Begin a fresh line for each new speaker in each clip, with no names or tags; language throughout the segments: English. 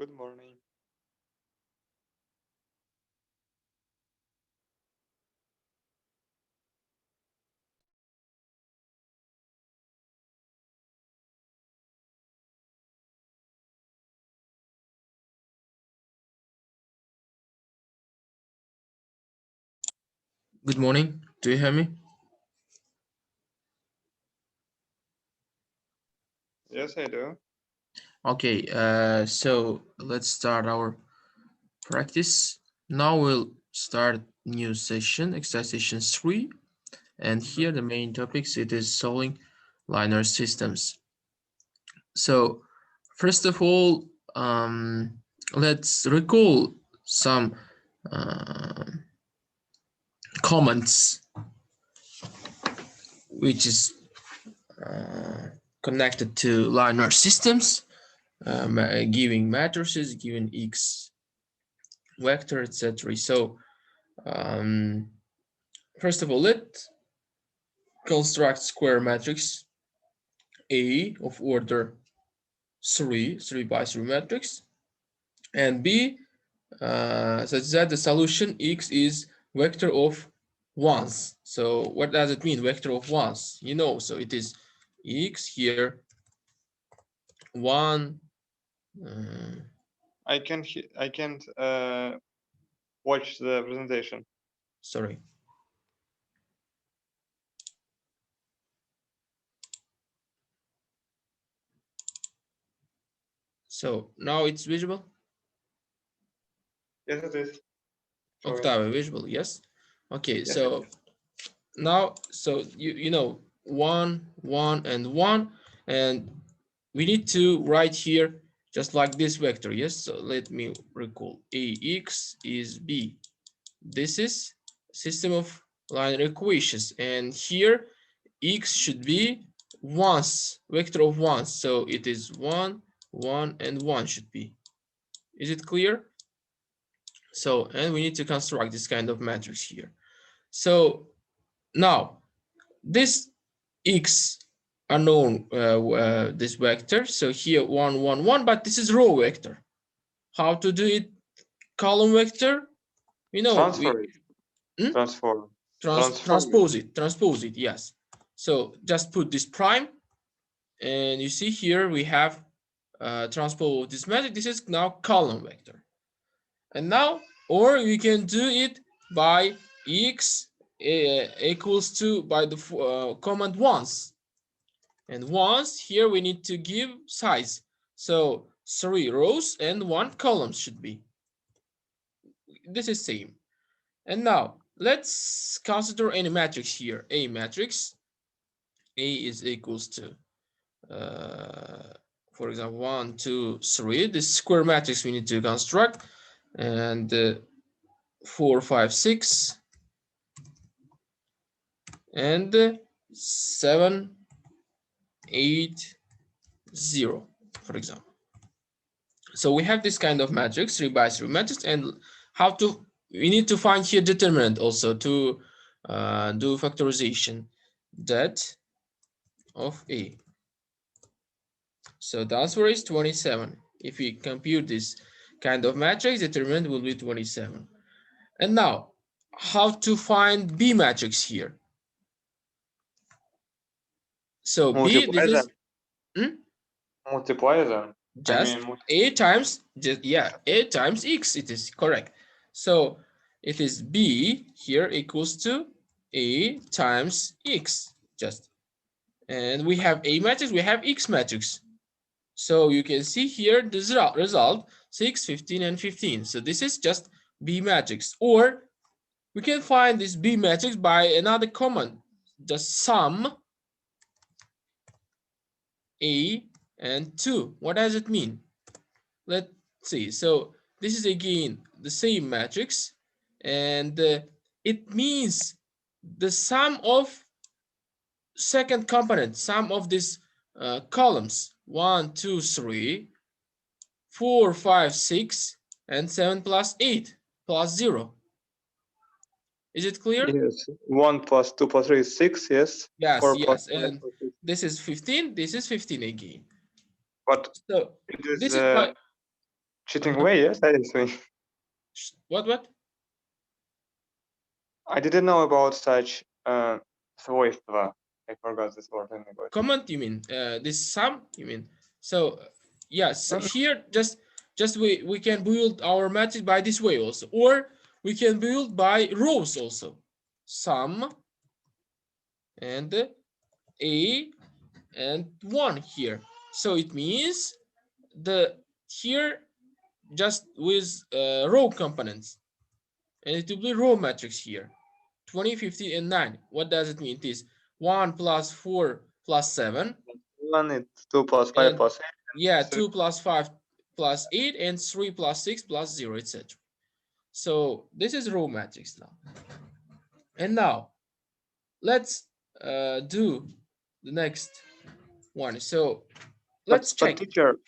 Good morning.
Good morning. Do you hear me?
Yes, I do.
Okay, so let's start our practice. Now we'll start new session, exercise session 3. And here the main topics, it is solving linear systems. So first of all, let's recall some comments which is connected to linear systems, giving matrices, given X vector, etc. So first of all, let's construct square matrix A of order 3 by 3 matrix, and B such that the solution X is vector of ones. So what does it mean, vector of ones? You know, so it is X here 1.
I can't watch the presentation.
Sorry. So now it's visible?
Yes, it is. Sorry.
Octave visible, yes. Okay,
Yes.
so now, so you know 1, 1, and 1, and we need to write here just like this vector. Yes, so let me recall. Ax is b. This is system of linear equations, and here x should be ones, vector of ones. So it is 1, 1, and 1 should be. Is it clear? So, and we need to construct this kind of matrix here. So now this x unknown, this vector. So here 1, 1, 1, but this is row vector. How to do it? Column vector. You know,
Transfer it.
Hmm?
Transform.
Transpose it. Yes. So just put this prime, and you see here we have transpose this matrix. This is now column vector. And now, or we can do it by x equals to by the command once. And once here we need to give size. So 3 rows and 1 column should be. This is same. And now let's consider any matrix here. A matrix. A is equals to, for example, 1, 2, 3. This square matrix we need to construct. And 4, 5, 6. And 7, 8, 0, for example. So we have this kind of matrix, 3 by 3 matrix, and we need to find here determinant also to do factorization, that of A. So the answer is 27. If we compute this kind of matrix, determinant will be 27. And now, how to find B matrix here? So B, this is
multiply them.
Just A times, A times X, it is correct. So it is B here equals to A times X, just. And we have A matrix, we have X matrix. So you can see here the result 6, 15, and 15. So this is just B matrix. Or we can find this B matrix by another command, just sum A and 2. What does it mean? Let's see. So this is again the same matrix, and it means the sum of second component, sum of these columns 1, 2, 3, 4, 5, 6, and 7 plus 8 plus 0. Is it clear?
Yes. 1 plus 2 plus 3 is 6. Yes.
Yes,
4
yes.
plus 5
And
plus 6.
this is 15. This is 15 again.
But
So
it is
this is by
Cheating
Uh-huh.
way, yes, I see.
What?
I didn't know about such свойства. I forgot this word in English.
Comment, you mean? This sum, you mean? So yes,
No, no.
here just we can build our matrix by this way also, or we can build by rows also. Sum and a and 1 here. So it means the here just with row components, and it will be row matrix here. 20, 50, and 9. What does it mean? It is 1 plus 4 plus 7.
1, it's 2 plus 5
And
plus 8.
yeah,
3.
2 plus 5 plus 8, and 3 plus 6 plus 0, etc. So this is row matrix now. And now let's do the next one. So let's
But
check it.
teacher,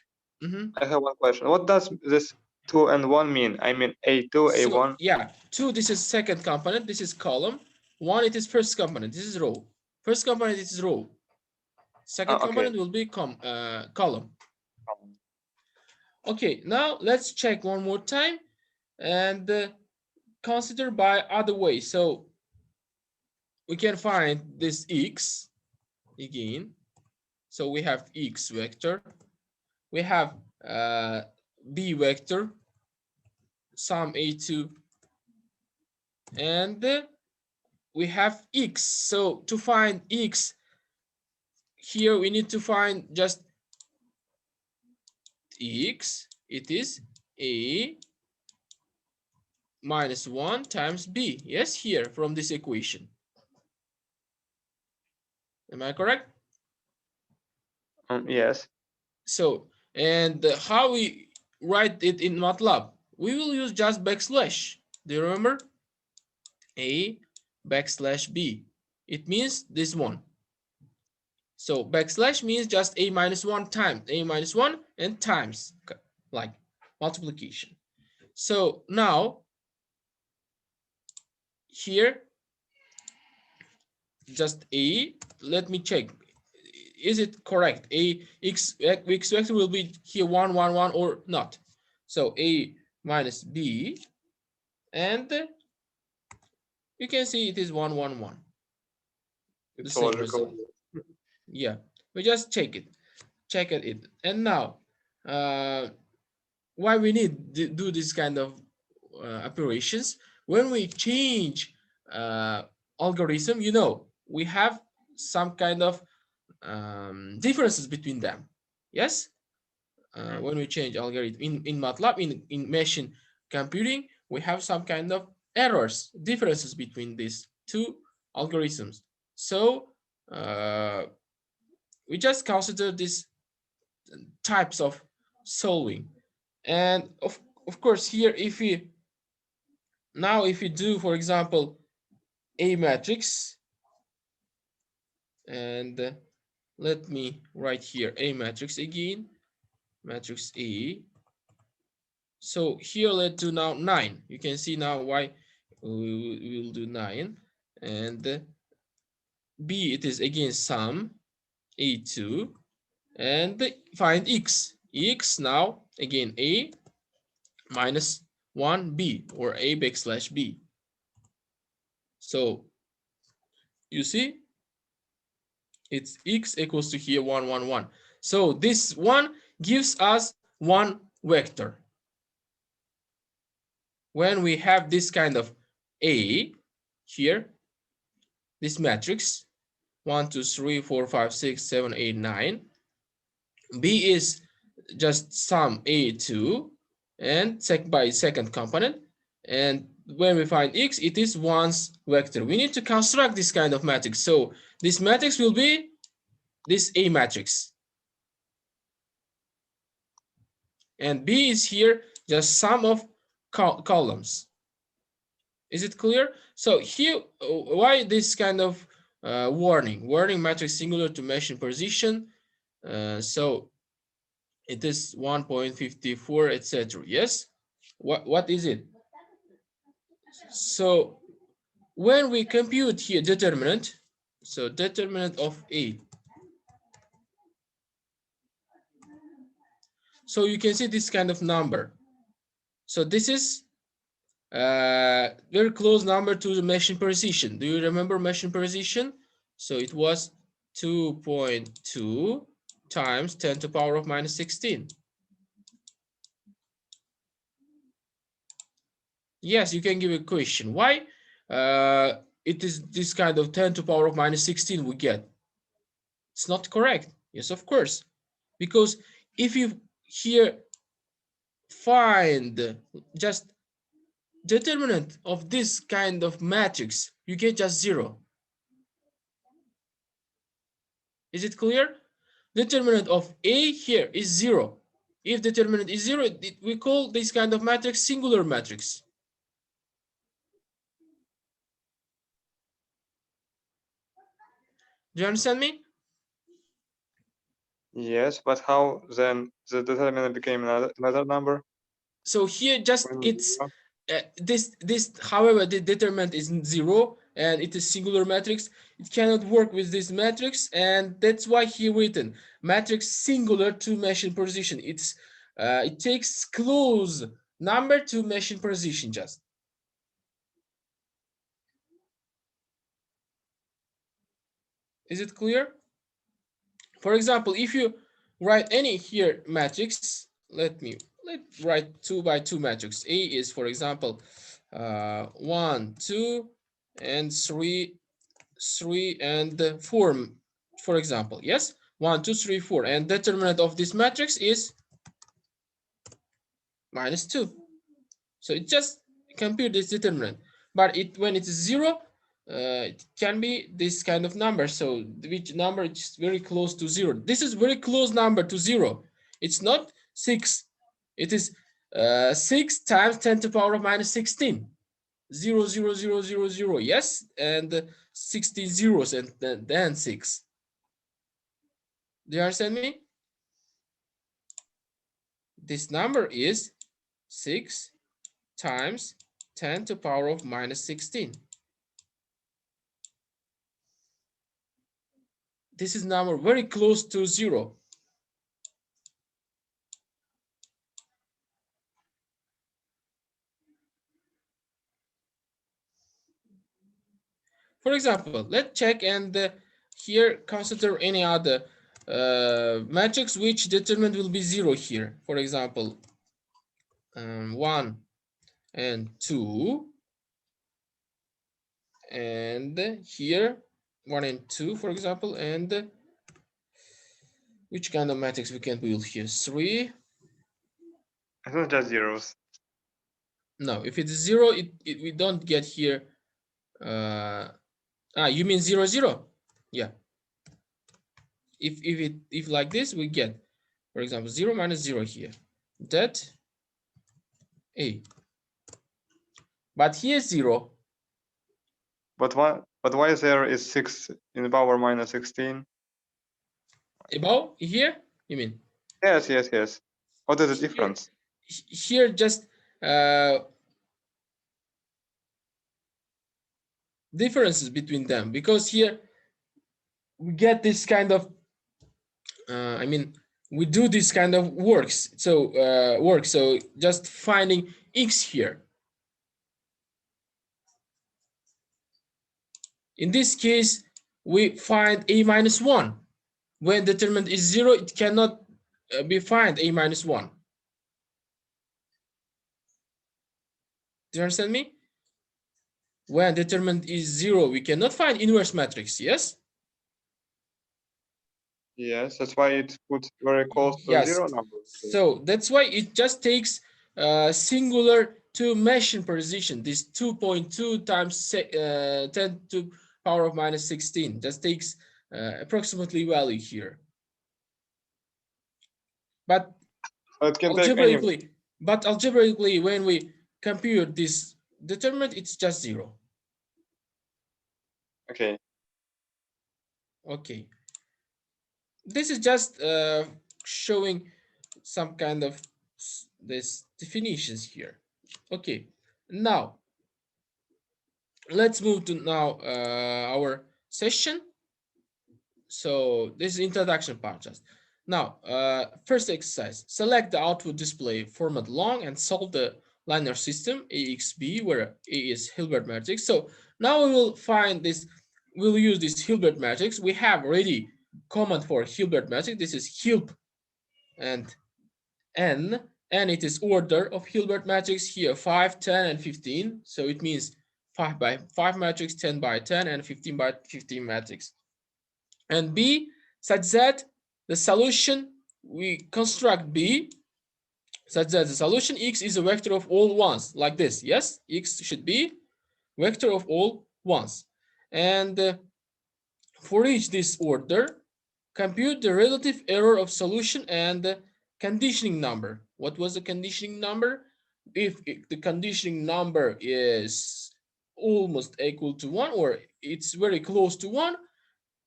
Mhm.
I have one question. What does this 2 and 1 mean? I mean A2,
So
A1.
yeah, 2, this is second component, this is column. 1, it is first component, this is row. First component, this is row. Second
Okay.
component will be column. Okay, now let's check one more time and consider by other way. So we can find this x again. So we have x vector. We have b vector, sum a2, and we have x. So to find x, here we need to find just x. It is a minus 1 times b. Yes, here from this equation. Am I correct?
Yes.
So, and how we write it in Matlab? We will use just backslash. Do you remember? A backslash b. It means this one. So backslash means just a minus 1 times a minus 1 and times, like multiplication. So now here just a, let me check, is it correct? A x vector will be here 1 1 1 or not? So a minus b, and you can see it is 1 1 1, the
It's
same
logical.
result. Yeah, we just check it. And now why we need to do this kind of operations? When we change algorithm, we have some kind of differences between them. Yes, when we change algorithm in Matlab, in machine computing, we have some kind of errors, differences between these two algorithms. So we just consider these types of solving. And of course here, if we do, for example, a matrix, and let me write here a matrix again, matrix A. So here let's do now 9. You can see now why we will do 9. And B, it is again sum A2, and find x. X now again A minus 1b, or a backslash b. So you see it's x equals to here 1 1 1. So this one gives us one vector. When we have this kind of a here, this matrix 1 2 3 4 5 6 7 8 9, b is just sum a2 and by second component, and when we find x, it is one's vector. We need to construct this kind of matrix. So this matrix will be this a matrix, and b is here just sum of columns. Is it clear? So here, why this kind of warning matrix singular to machine position? So it is 1.54, etc. Yes. What is it? So when we compute here determinant, so determinant of a, so you can see this kind of number. So this is very close number to the machine precision. Do you remember machine precision? So it was 2.2 times 10 to the power of minus 16. Yes, you can give a question. Why it is this kind of 10 to the power of minus 16 we get? It's not correct. Yes, of course. Because if you here find just determinant of this kind of matrix, you get just 0. Is it clear? Determinant of A here is 0. If determinant is 0, we call this kind of matrix singular matrix. Do you understand me?
Yes, but how then the determinant became another number?
So here just
When
it's
zero?
this however the determinant is 0 and it is singular matrix, it cannot work with this matrix, and that's why here written matrix singular to machine position. It takes close number to machine position. Just is it clear? For example, if you write any here matrix, let write 2 by 2 matrix. A is, for example, 1 2 and 3 3 and 4, for example. Yes, 1 2 3 4, and determinant of this matrix is minus 2. So it just compute this determinant, but when it is 0, it can be this kind of number. So which number is very close to 0? This is very close number to 0. It's not 6. It is 6 times 10 to the power of minus 16. 0 0 0 0 0. Yes, and 16 zeros, and then 6. Do you understand me? This number is 6 times 10 to the power of minus 16. This is number very close to 0. For example, let's check and here consider any other matrix which determinant will be 0 here. For example, 1 and 2, and here 1 and 2, for example, and which kind of matrix we can build here? 3.
It's not just zeros.
No, if it's 0, we don't get here. You mean 0 0? Yeah. If like this, we get, for example, 0 minus 0 here. That A. But here 0.
But why there is 6 in the power minus 16?
Above here, you mean?
Yes, yes, yes. What is the
Here,
difference?
here just differences between them, because here we get this kind of I mean, we do this kind of works. So just finding x here. In this case, we find a minus 1. When determinant is 0, it cannot be find a minus 1. Do you understand me? When determinant is 0, we cannot find inverse matrix. Yes?
Yes, that's why it put very close to
Yes.
0 number.
So that's why it just takes singular to machine precision. This 2.2 times 10 to power of minus 16 just takes approximately value here. But
It can take any.
algebraically, when we compute this determinant, it's just 0.
Okay.
Okay. This is just showing some kind of this definitions here. Okay. Now let's move to now our session. So this is introduction part just. Now, first exercise, select the output display format long and solve the linear system AXB, where A is Hilbert matrix. So now we will find this, we'll use this Hilbert matrix. We have already command for Hilbert matrix. This is Hilb and N, and it is order of Hilbert matrix here 5, 10, and 15. So it means 5 by 5 matrix, 10 by 10, and 15 by 15 matrix. And B, such that the solution, we construct B such that the solution X is a vector of all ones, like this. Yes, X should be vector of all ones. And for each this order, compute the relative error of solution and the conditioning number. What was the conditioning number? If the conditioning number is almost equal to 1 or it's very close to 1,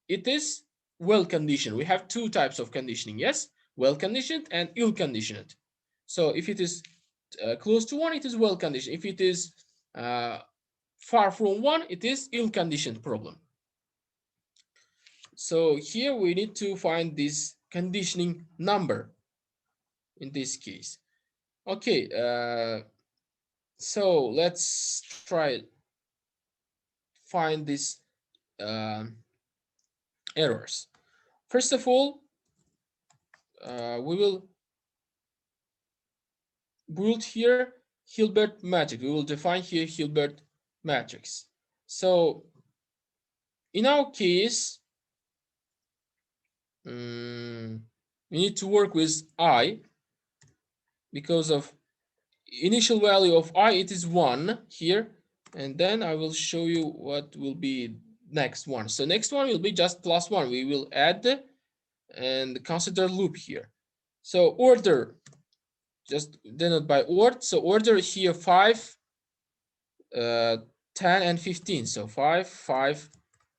it is well conditioned. We have two types of conditioning, yes? Well conditioned and ill conditioned. So if it is close to 1, it is well conditioned. If it is far from 1, it is ill conditioned problem. So here we need to find this conditioning number in this case. Okay, so let's try find these errors. First of all, we will build here Hilbert matrix. We will define here Hilbert matrix. So in our case, we need to work with I because of initial value of I, it is 1 here, and then I will show you what will be next one. So next one will be just plus 1. We will add and consider loop here. So order, just denote by ord. So order here 5, 10, and 15. So 5, 5,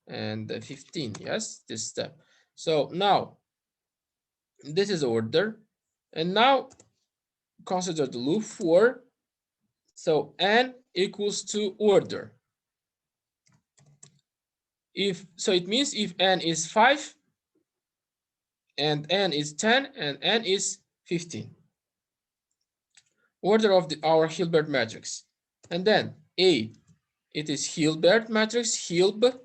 and 15. Yes, this step. So now this is order, and now consider the loop for, so n equals to order. If so, it means if n is 5 and n is 10 and n is 15, order of our Hilbert matrix. And then A, it is Hilbert matrix, Hilb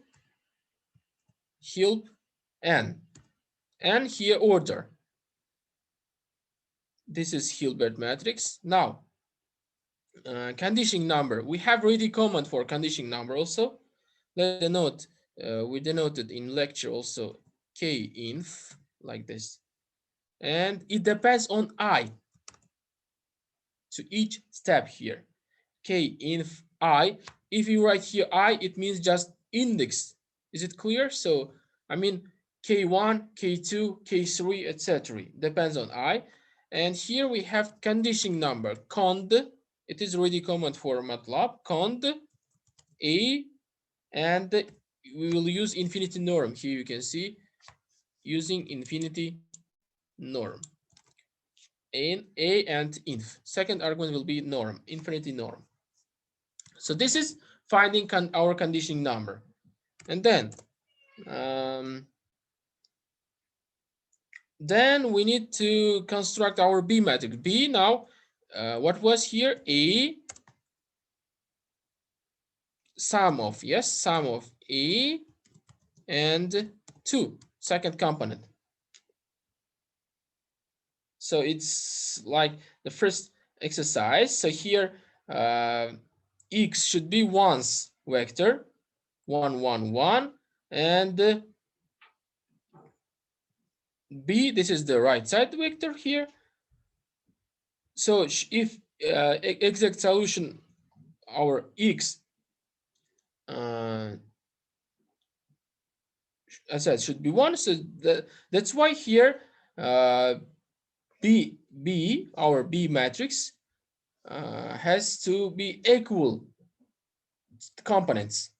n, and here order. This is Hilbert matrix. Now conditioning number, we have already command for conditioning number also. Let's denote, we denoted in lecture also k-inf like this, and it depends on I to each step here. K-inf I, if you write here I, it means just index. Is it clear? So I mean k1, k2, k3, etc. Depends on I. And here we have conditioning number cond. It is already command for Matlab, cond A, and we will use infinity norm. Here you can see using infinity norm in A and inf. Second argument will be norm, infinity norm. So this is finding our conditioning number. And then we need to construct our B matrix. B now, what was here? A sum of, yes, sum of A and 2, second component. So it's like the first exercise. So here X should be ones vector, 1, 1, 1, and B, this is the right side vector here. So if exact solution, our X, as I said, should be 1. So that's why here B, our B matrix, has to be equal components.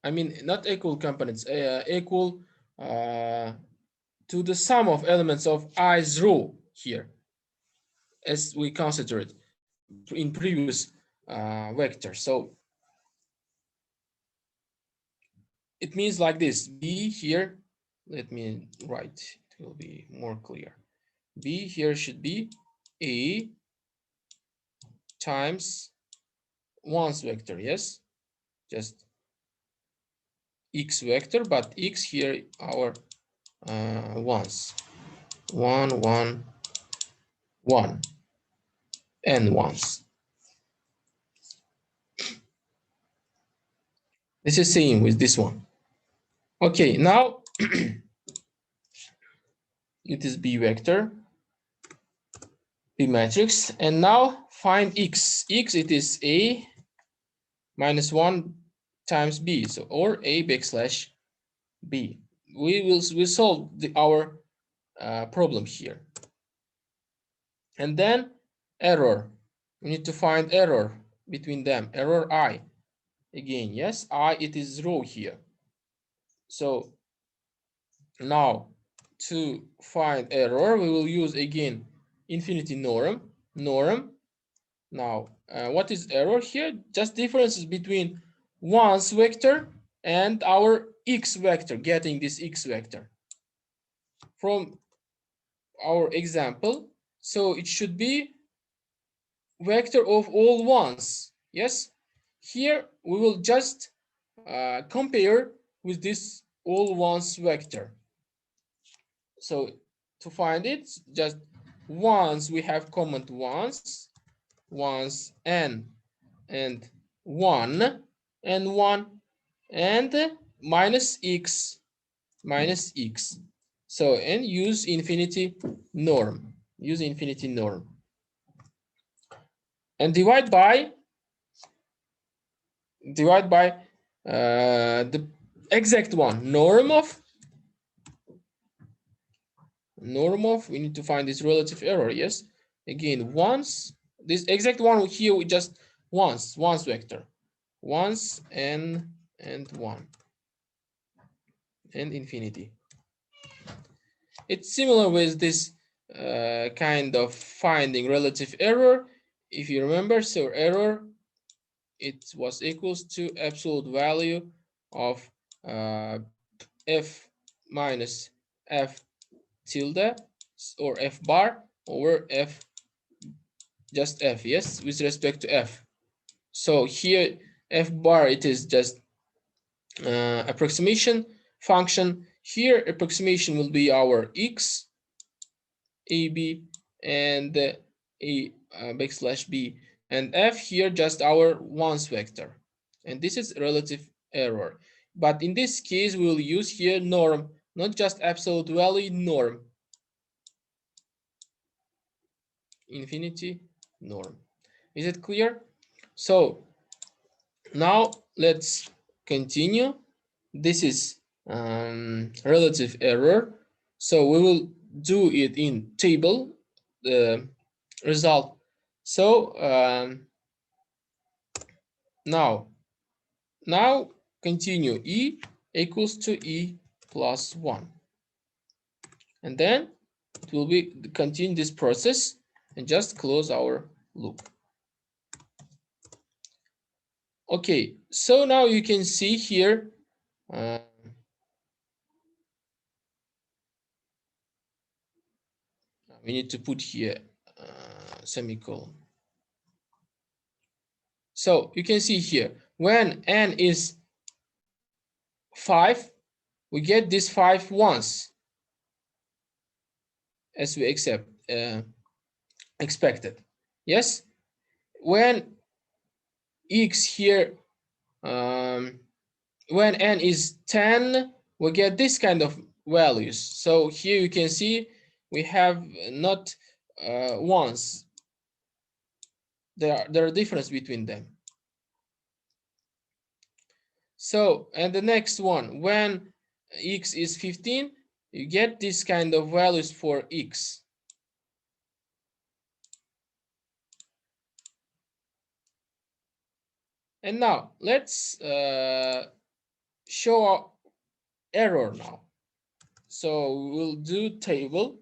I mean, not equal components, equal to the sum of elements of I's row here, as we considered in previous vector. So it means like this: B here, let me write, it will be more clear. B here should be a times ones vector. Yes, just x vector, but x here our ones, 1 1 1 and ones. This is same with this one. Okay, now it is b vector, b matrix, and now find x. X, it is a minus 1 times b, so or a backslash b. We solve our problem here. And then error. We need to find error between them. Error I. Again, yes, I, it is row here. So now to find error, we will use again infinity norm. Now, what is error here? Just differences between one's vector and our x vector, getting this x vector from our example. So it should be vector of all ones. Yes, here we will just compare with this all ones vector. So to find it, just ones we have comment ones and 1 and 1 and minus x. So and use infinity norm. And divide by the exact one, norm of we need to find this relative error. Yes, again once, this exact one here we just once vector, once and 1 and infinity. It's similar with this kind of finding relative error, if you remember. So error, it was equals to absolute value of f minus f tilde or f bar over f, just f, yes, with respect to f. So here f bar, it is just approximation function. Here approximation will be our x ab and a backslash b, and f here just our ones vector, and this is relative error. But in this case we will use here norm, not just absolute value, norm, infinity norm. Is it clear? So now let's continue. This is relative error, so we will do it in table, the result. So now continue, e equals to e plus 1, and then it will be continue this process and just close our loop. Okay, so now you can see here we need to put here semicolon. So you can see here when n is 5, we get this 5 once as we expected. Yes, when x here when n is 10, we get this kind of values. So here you can see we have not once, there are difference between them. So, and the next one, when x is 15, you get this kind of values for x. And now let's show our error now. So we'll do table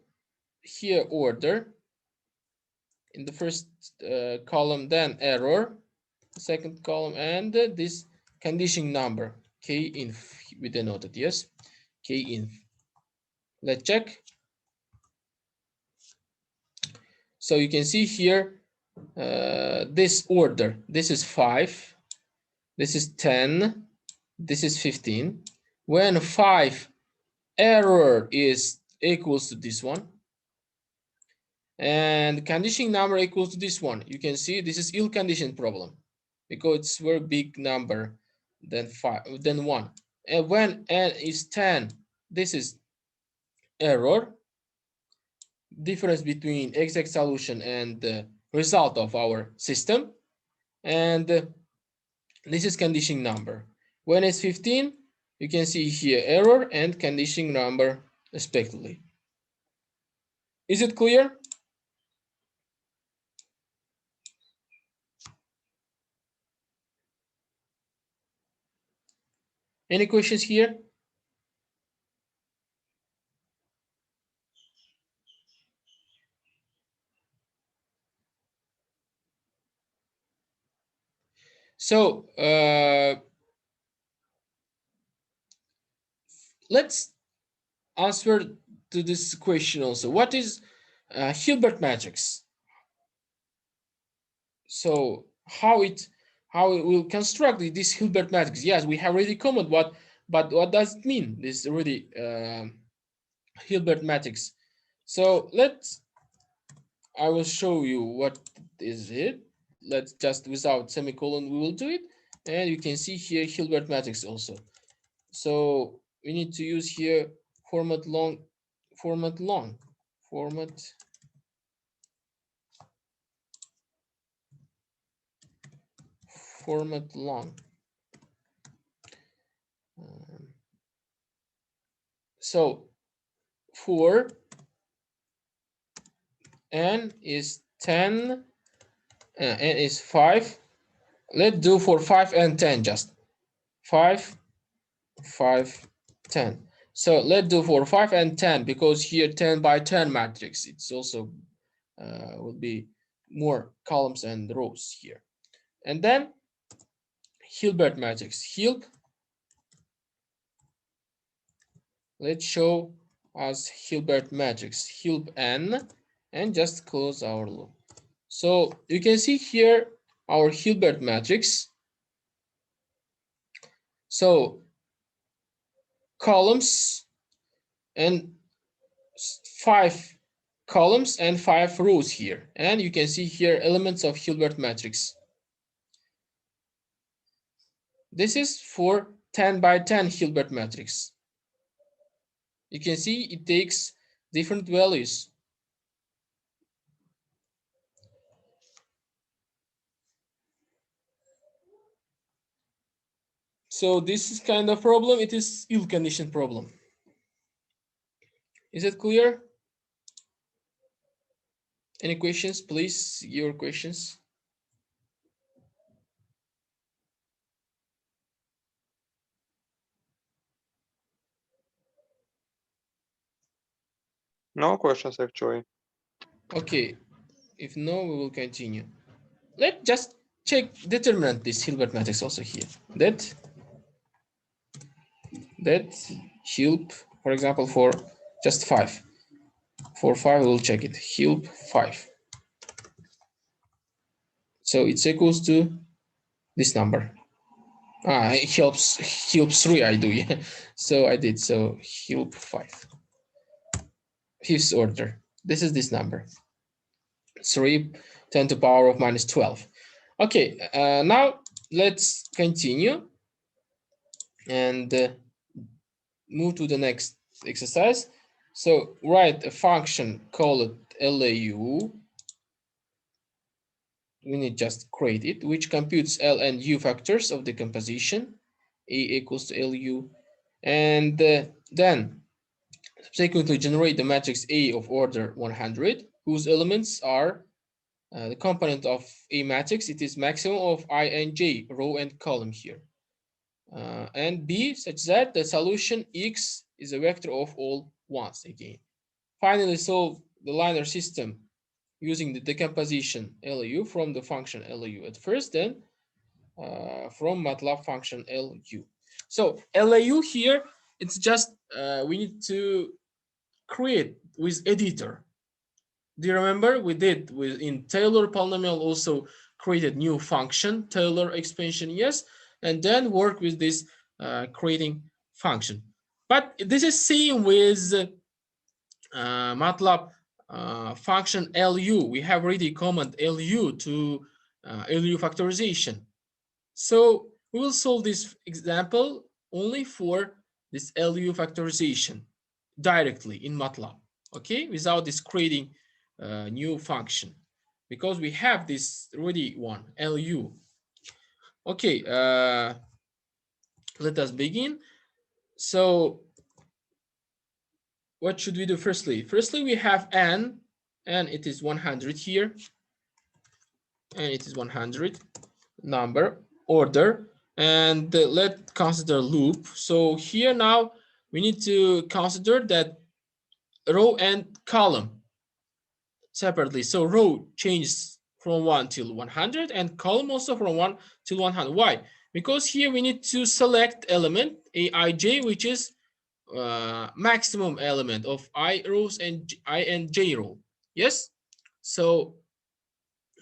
here, order in the first column, then error, the second column, and this condition number k inf we denoted. Yes, k inf. Let's check. So you can see here this order. This is 5, this is 10, this is 15. When 5 error is equals to this one, and condition number equals to this one, you can see this is ill conditioned problem because it's very big number than 1. And when n is 10, this is error, difference between exact solution and the result of our system. And this is condition number. When it's 15, you can see here error and condition number respectively. Is it clear? Any questions here? So let's answer to this question also. What is Hilbert matrix? So how it will construct this Hilbert matrix? Yes, we have already commented but what does it mean? This already Hilbert matrix. So I will show you what is it. Let's just without semicolon we will do it, and you can see here Hilbert matrix also. So we need to use here format long. So for n is 10, n is 5. Let's do for 5 and 10 just 5, 5, 10. So let's do for 5 and 10 because here 10 by 10 matrix. It's also will be more columns and rows here. And then Hilbert matrix. Let's show as Hilbert matrix. Hilb n, and just close our loop. So you can see here our Hilbert matrix. So columns and 5 columns and 5 rows here, and you can see here elements of Hilbert matrix. This is for 10 by 10 Hilbert matrix. You can see it takes different values. So this is kind of problem. It is ill conditioned problem. Is it clear? Any questions, please? Your questions.
No questions actually.
Okay, if no, we will continue. Let's just check determinant this Hilbert matrix also here. That Hilb, for example, for just 5. For 5, we'll check it. Hilb 5. So it's equals to this number. It helps Hilb 3, I do, yeah. So I did, so Hilb 5. Fifth order. This is this number. 3, 10 to the power of minus 12. Okay, now let's continue and move to the next exercise. So write a function called LAU. We need just create it, which computes L and U factors of the composition. A equals to LU. And then subsequently generate the matrix A of order 100, whose elements are the component of a matrix. It is maximum of I and j, row and column here. And B such that the solution X is a vector of all ones again. Finally, solve the linear system using the decomposition LU from the function LU at first, then from Matlab function LU. So LU here, it's just we need to create with editor. Do you remember we did in Taylor polynomial also created new function, Taylor expansion, yes, and then work with this creating function. But this is same with Matlab function LU. We have already command LU to LU factorization. So we will solve this example only for this LU factorization directly in Matlab, okay, without this creating a new function, because we have this already one LU. Okay, let us begin. So what should we do firstly? Firstly, we have n, and it is 100 here, and it is 100 number order, and let's consider loop. So here now we need to consider that row and column separately. So row changes from 1 till 100 and column also from 1 till 100. Why? Because here we need to select element aij, which is maximum element of I rows and I and j row. Yes. So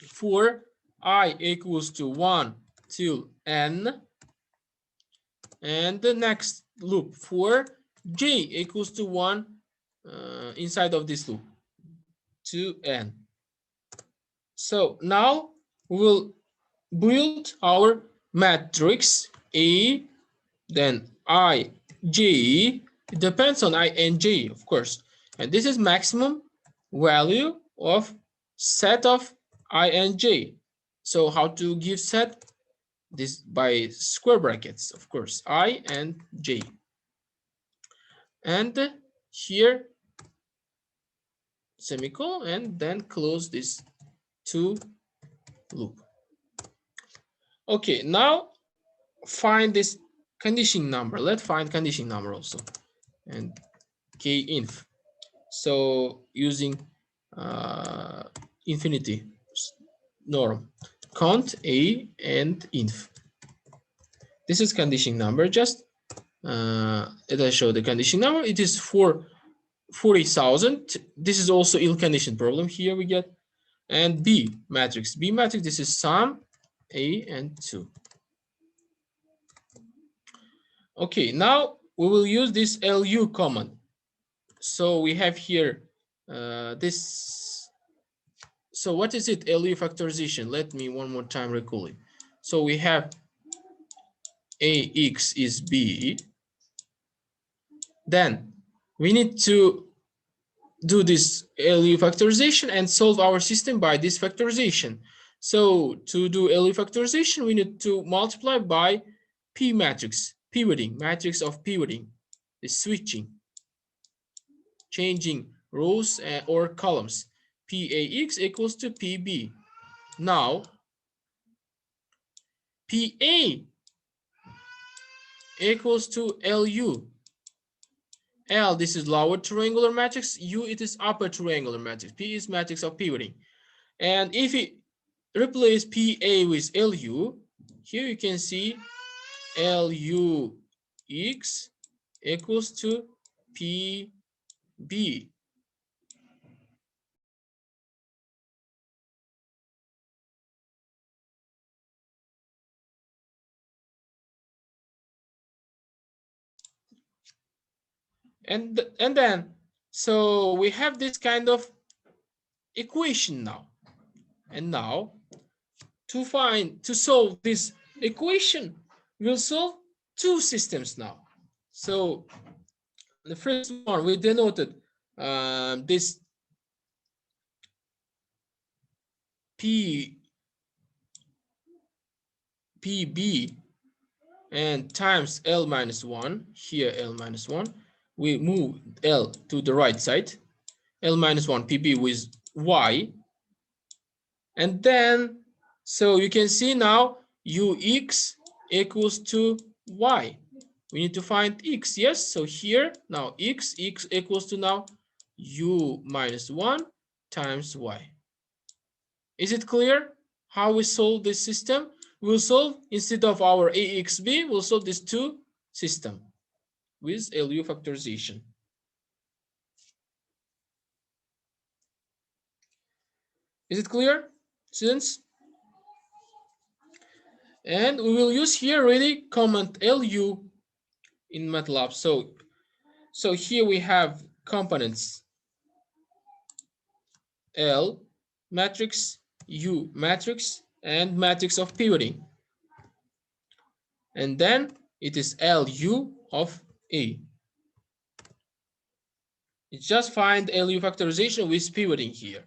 for I equals to 1 till n, and the next loop for j equals to 1 inside of this loop to n. So now we will build our matrix A, then I, J. It depends on I and J, of course. And this is maximum value of set of I and J. So how to give set? This by square brackets, of course, I and J. And here semicolon, and then close this two loop. Okay, now find this condition number. Let's find condition number also, and kinf. So using infinity norm, count a and inf. This is condition number. Just let us show the condition number. It is for 40,000. This is also ill condition problem. Here we get, and B matrix. B matrix. This is sum a and 2. Okay, now we will use this LU command. So we have here this. So what is it? LU factorization. Let me one more time recall it. So we have AX is B. Then we need to do this LU factorization and solve our system by this factorization. So to do LU factorization, we need to multiply by P matrix, pivoting, matrix of pivoting, the switching, changing rows or columns. PAX equals to PB. Now, PA equals to LU. L, this is lower triangular matrix. U, it is upper triangular matrix. P is matrix of pivoting. And if we replace PA with LU, here you can see LUX equals to PB. And then, so we have this kind of equation now. And now, to solve this equation, we'll solve two systems now. So the first one, we denoted this PB and times L minus 1, here L minus 1. We move L to the right side, L minus 1 PB with Y. And then, so you can see now UX equals to Y. We need to find X, yes? So here, now X equals to now U minus 1 times Y. Is it clear how we solve this system? We'll solve, instead of our AXB, we'll solve this two system with LU factorization. Is it clear, students? And we will use here really comment LU in Matlab. So here we have components L matrix, U matrix, and matrix of pivoting. And then it is LU of A. It's just find LU factorization with pivoting here.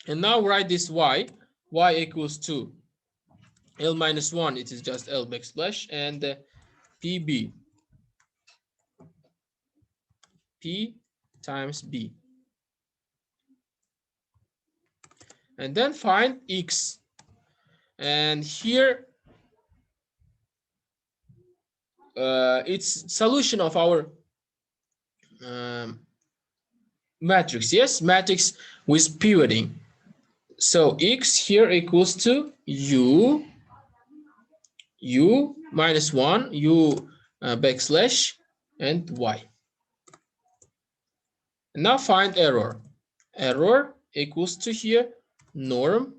And now write this y equals to L minus 1, it is just L backslash, and PB, P times B. And then find X. And here, it's solution of our matrix, yes, matrix with pivoting. So X here equals to U minus 1, U backslash, and Y. And now find error. Error equals to here norm.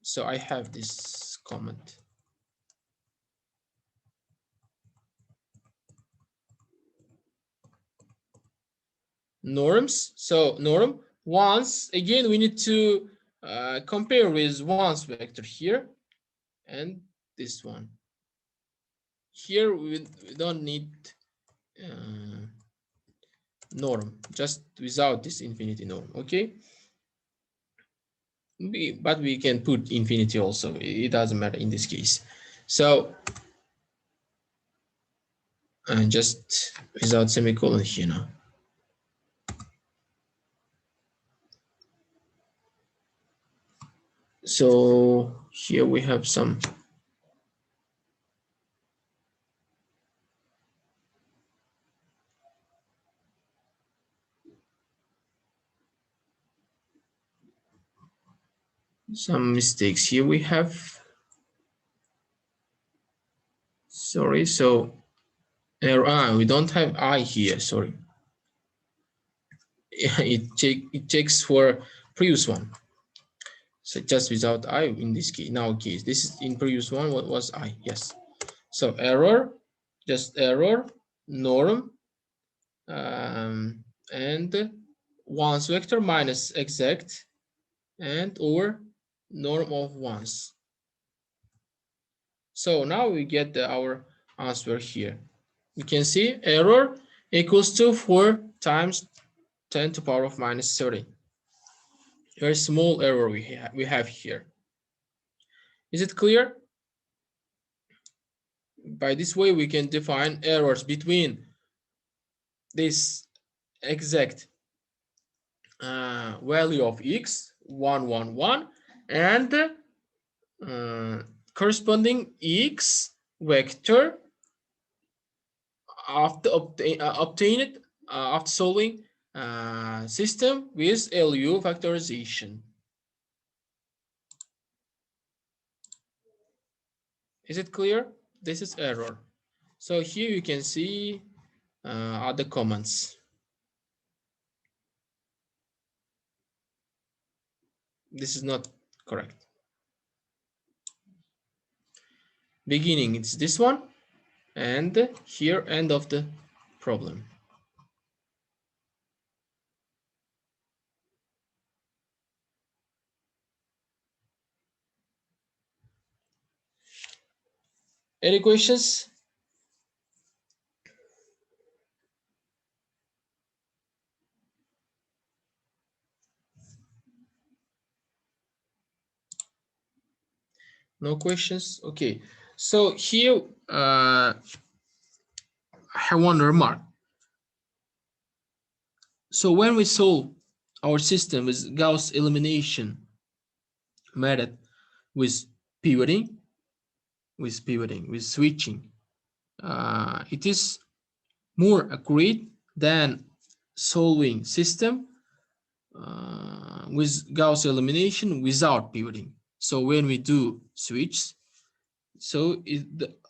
So I have this comment. Norms. So norm once again we need to compare with once vector here and this one. Here we don't need norm, just without this infinity norm. Okay. But we can put infinity also. It doesn't matter in this case. So just without semicolon here now. So here we have some mistakes here. We have, sorry, so we don't have I here, sorry. It checks for previous one. So just without I in this case, now case. This is in previous one, what was I? Yes. So error, just error, norm, and once vector minus exact, and over norm of once. So now we get our answer here. You can see error equals to 4 times 10 to the power of minus 30. Very small error we have here. Is it clear? By this way, we can define errors between this exact value of x, 111, and corresponding x vector after obtained after solving system with LU factorization. Is it clear? This is error. So here you can see other comments. This is not correct. Beginning, it's this one, and here end of the problem. Any questions? No questions? Okay. So here I have one remark. So when we solve our system with Gauss elimination method with pivoting, with switching, it is more accurate than solving system with Gauss elimination without pivoting. So when we do switch, so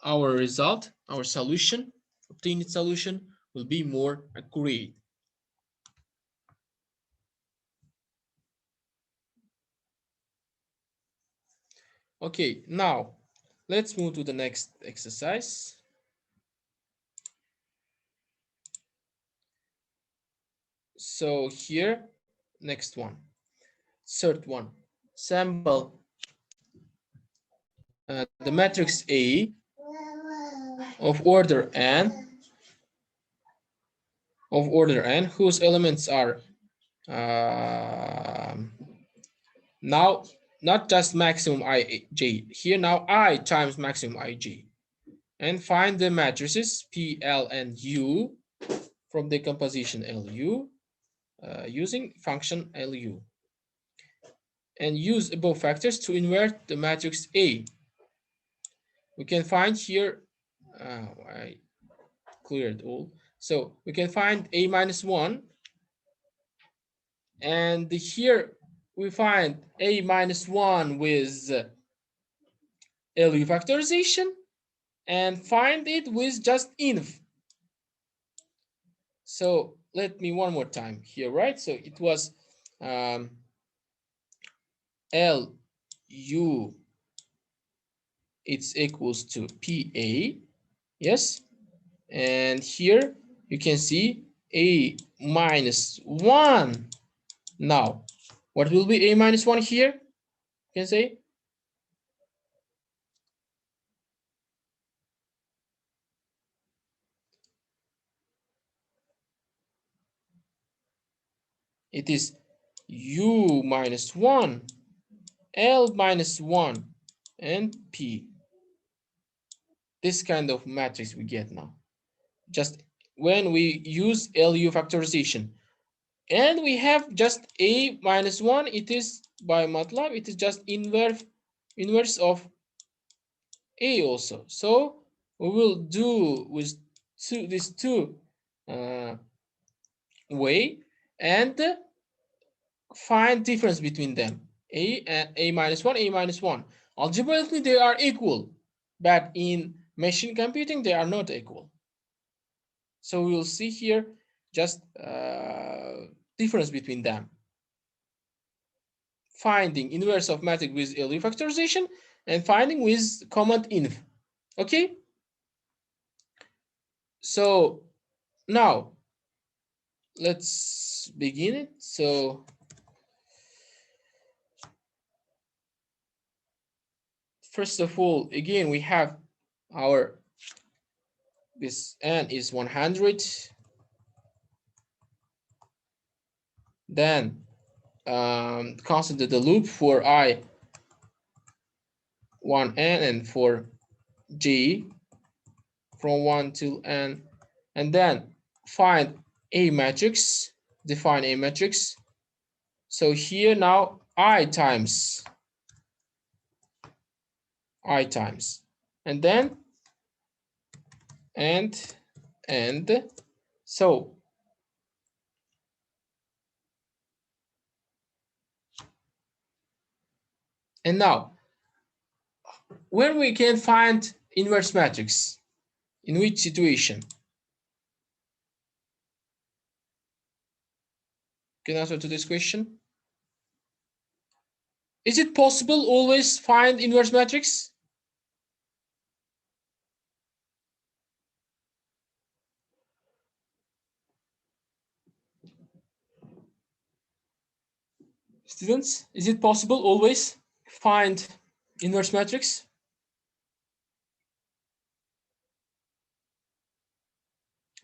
our result, our solution, obtained solution will be more accurate. Okay, now let's move to the next exercise. So here, next one, third one, sample the matrix A of order n whose elements are now not just maximum ij here, now I times maximum ij, and find the matrices P, L, and U from decomposition LU using function LU, and use above factors to invert the matrix A. We can find here, I cleared all. So we can find A minus 1, and here we find A minus 1 with LU factorization, and find it with just inv. So let me one more time here, right? So it was LU, it's equals to PA, yes? And here you can see A minus 1. Now, what will be A minus 1 here? You can say it is U minus 1, L minus 1, and P. This kind of matrix we get now, just when we use LU factorization. And we have just A minus 1, it is by Matlab, it is just inverse of A also. So we will do with these two way and find difference between them. A and A minus 1, A minus 1. Algebraically, they are equal, but in machine computing, they are not equal. So we will see here just difference between them. Finding inverse of matrix with LU factorization and finding with command inv. Okay? So now let's begin it. So first of all, again, we have our, this n is 100. Then consider the loop for I 1n and for j from 1 till n, and then find a matrix, define a matrix. So here now I times, and then and so and now when we can find inverse matrix, in which situation? Can answer to this question? Is it possible always find inverse matrix? Students, is it possible always find inverse matrix?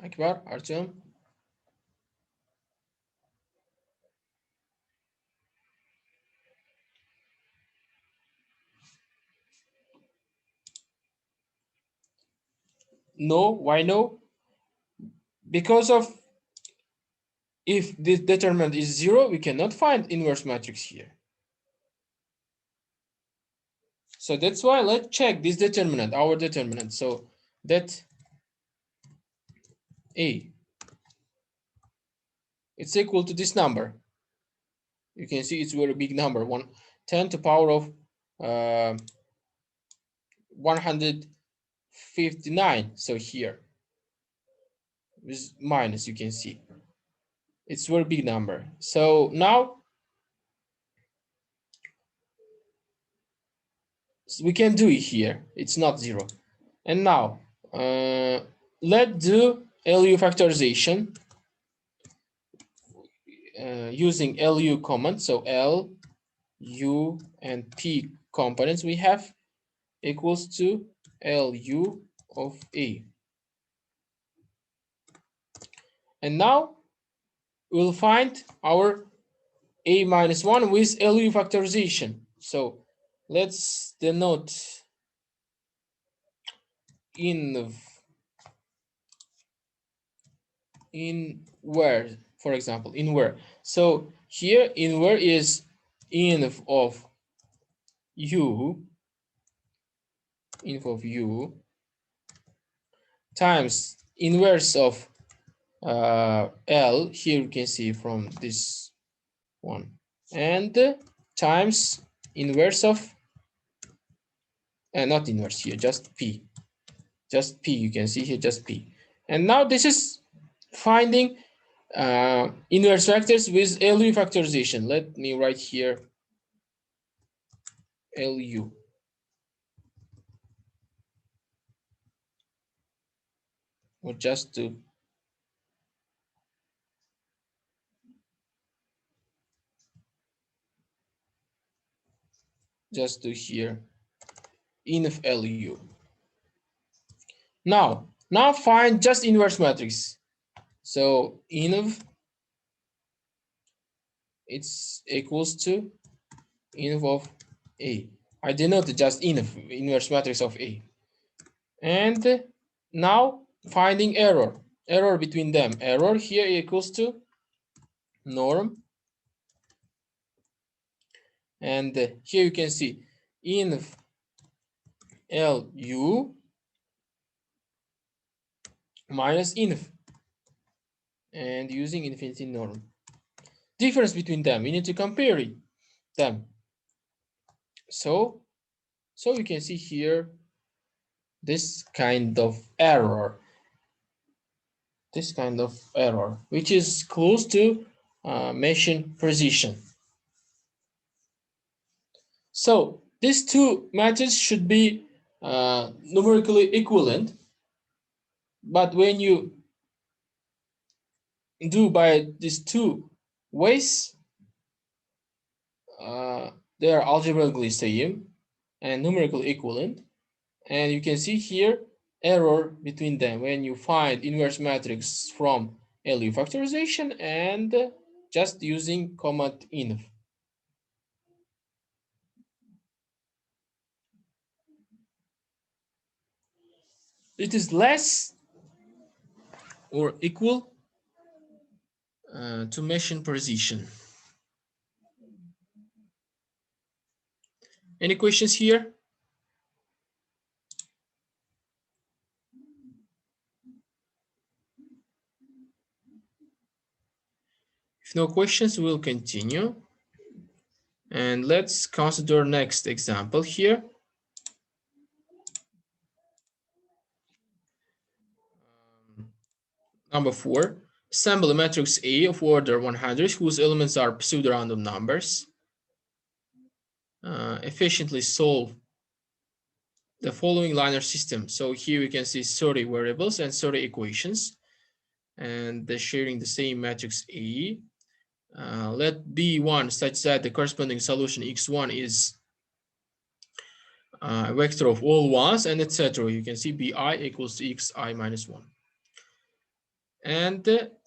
Akbar, Artyom. No, why no? Because of, if this determinant is 0, we cannot find inverse matrix here. So that's why let's check this determinant, our determinant. So that A, it's equal to this number. You can see it's a very big number, 10 to the power of 159. So here with minus, you can see it's a very big number. So now we can do it here. It's not 0. And now let's do LU factorization using LU command. So L, U, and P components we have equals to LU of A. And now we'll find our A minus 1 with LU factorization. So let's denote in where, for example, in where. So here in where is inf of u times inverse of L. Here you can see from this one, and times inverse of not inverse here, just P. Just P, you can see here just P. And now this is finding inverse factors with LU factorization. Let me write here LU. Or just to here inf LU. Now find just inverse matrix. So inf it's equals to inf of A. I denote just inverse matrix of A. And now finding error between them. Error here equals to norm. And here you can see inf LU minus inf, and using infinity norm. Difference between them, we need to compare them. So you can see here this kind of error, which is close to machine precision. So these two matches should be numerically equivalent, but when you do by these two ways, they are algebraically same and numerically equivalent. And you can see here error between them when you find inverse matrix from LU factorization and just using command inf. It is less or equal to machine precision. Any questions here? If no questions, we'll continue. And let's consider next example here. Number 4, assemble a matrix A of order 100 whose elements are pseudo-random numbers. Efficiently solve the following linear system. So here we can see 30 variables and 30 equations, and they're sharing the same matrix A. Let B1 such that the corresponding solution x1 is a vector of all ones, and etc. You can see Bi equals to xi minus 1. And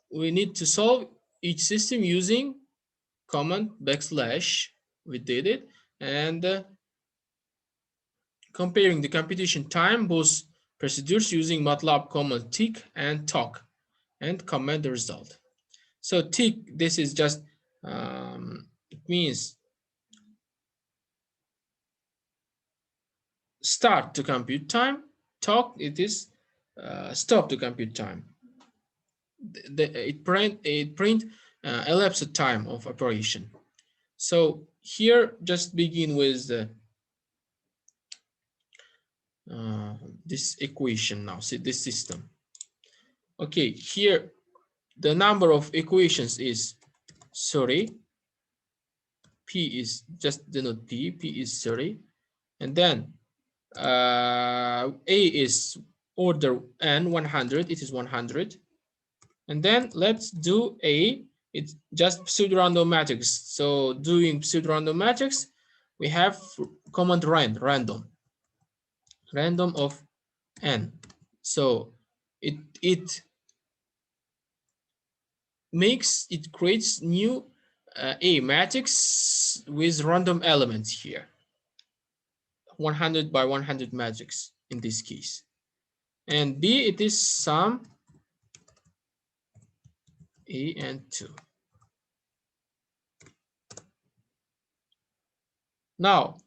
we need to solve each system using command backslash. We did it. And comparing the computation time, both procedures using Matlab command tick and talk, and comment the result. So tick, this is just, it means start to compute time. Talk, it is stop to compute time. It print elapsed time of operation. So here, just begin with this equation now. See this system. Okay, here the number of equations is 30. P is just denote P. P is 30, and then A is order n 100, it is 100. And then let's do A, it's just pseudo-random matrix. So doing pseudo-random matrix, we have command random of n. So it creates new A matrix with random elements here, 100 by 100 matrix in this case. And B, it is sum A and 2. Now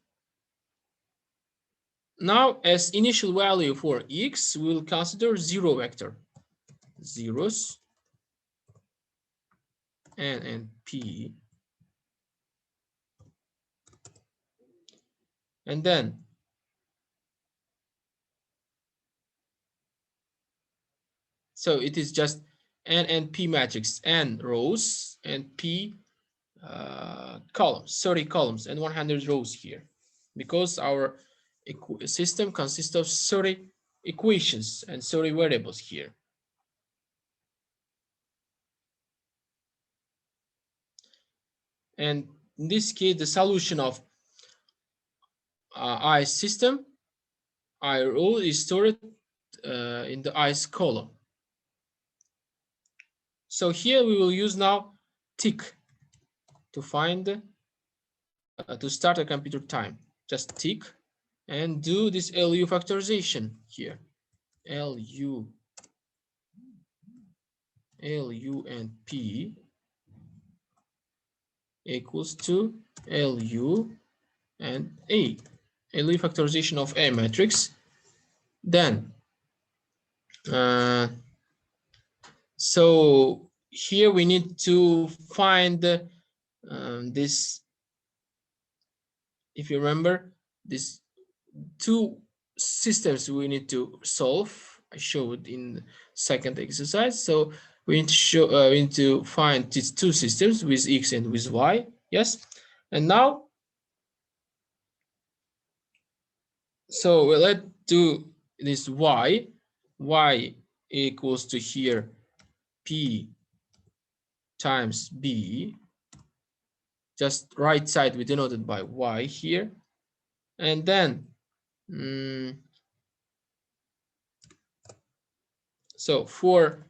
as initial value for x, we will consider zero vector, zeros, n and p, and then so it is just n and p matrix, n rows and p columns, 30 columns and 100 rows here, because our system consists of 30 equations and 30 variables here. And in this case, the solution of I system, I row, is stored in the i's column. So here we will use now tick to find to start a computer time. Just tick and do this LU factorization here. LU and P equals to LU and A. LU factorization of A matrix. Then so here we need to find this, if you remember, these two systems we need to solve. I showed in the second exercise. So we need to show we need to find these two systems with x and with y. Yes, and now so let's do this y. Y equals to here p times b. Just right side we denoted by y here, and then so for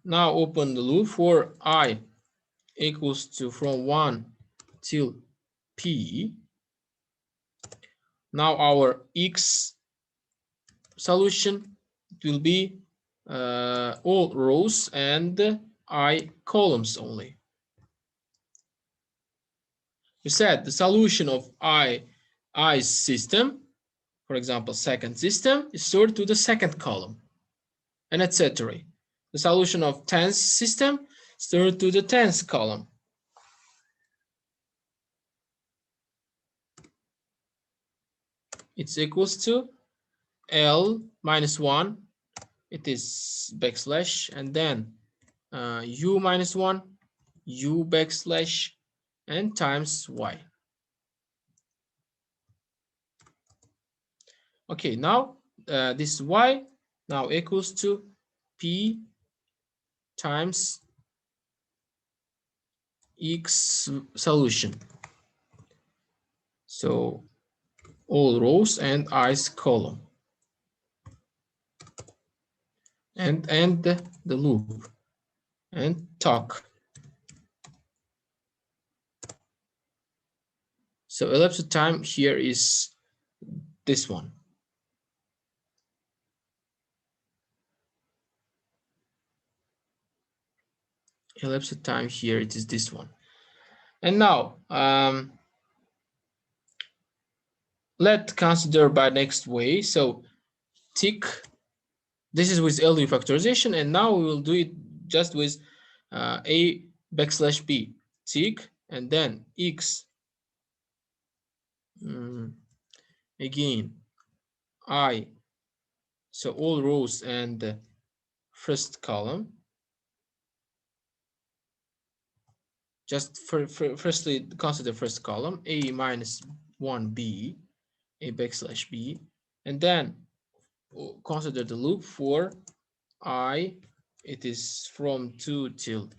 now open the loop for I equals to from 1 till p. Now our x solution will be all rows and I columns only. We said the solution of i's system, for example, second system, is stored to the second column, and etc. The solution of tens system stored to the tens column. It's equals to L minus 1, it is backslash, and then U minus 1, U backslash, and times Y. Okay, now this Y now equals to P times X solution. So all rows and i's column, and end the loop and talk. So elapsed time here is this one. Elapsed time here, it is this one. And now let's consider by next way. So tick, this is with LU factorization, and now we will do it just with A backslash B. Tick, and then X again I, so all rows and first column. Just firstly consider first column, A minus 1B, A backslash B, And then consider the loop for I, it is from 2 till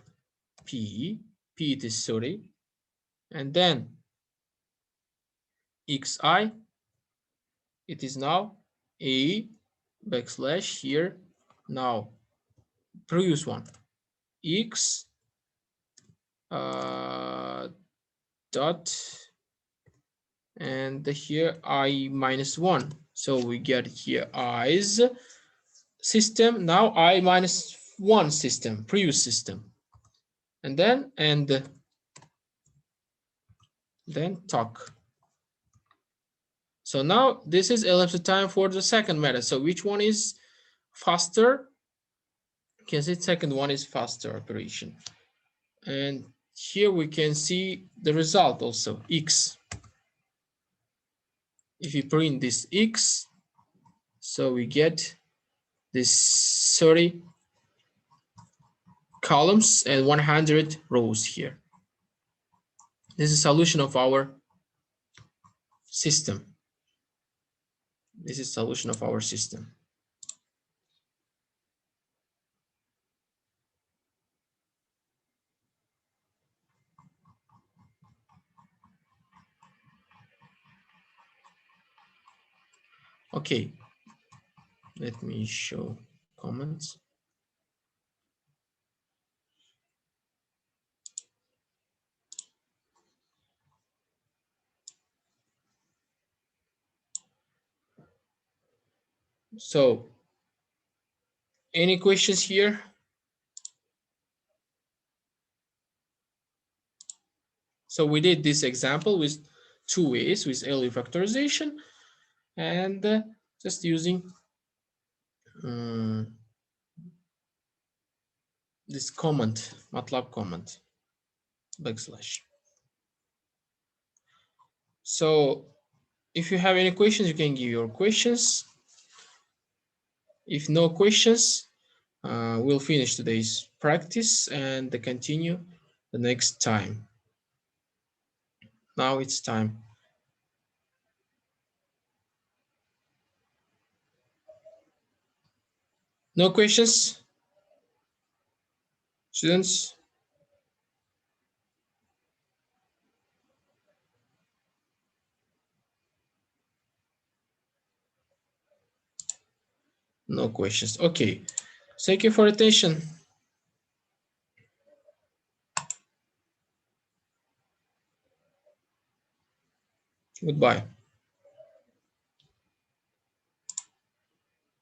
p it is 30, and then xi, it is now a backslash here, now previous one, x dot, and here I minus 1. So we get here i's system, now I minus 1 system, previous system, and then talk. So now this is elapsed time for the second method. So which one is faster? You can see second one is faster operation. And here we can see the result also, x. If you print this x, so we get this 30 columns and 100 rows here. This is solution of our system. This is solution of our system. Okay, let me show comments. So, any questions here? So we did this example with 2 ways, with early factorization and just using this comment, Matlab comment, backslash. So if you have any questions, you can give your questions. If no questions, we'll finish today's practice and continue the next time. Now it's time. No questions, students? No questions. Okay. Thank you for attention. Goodbye.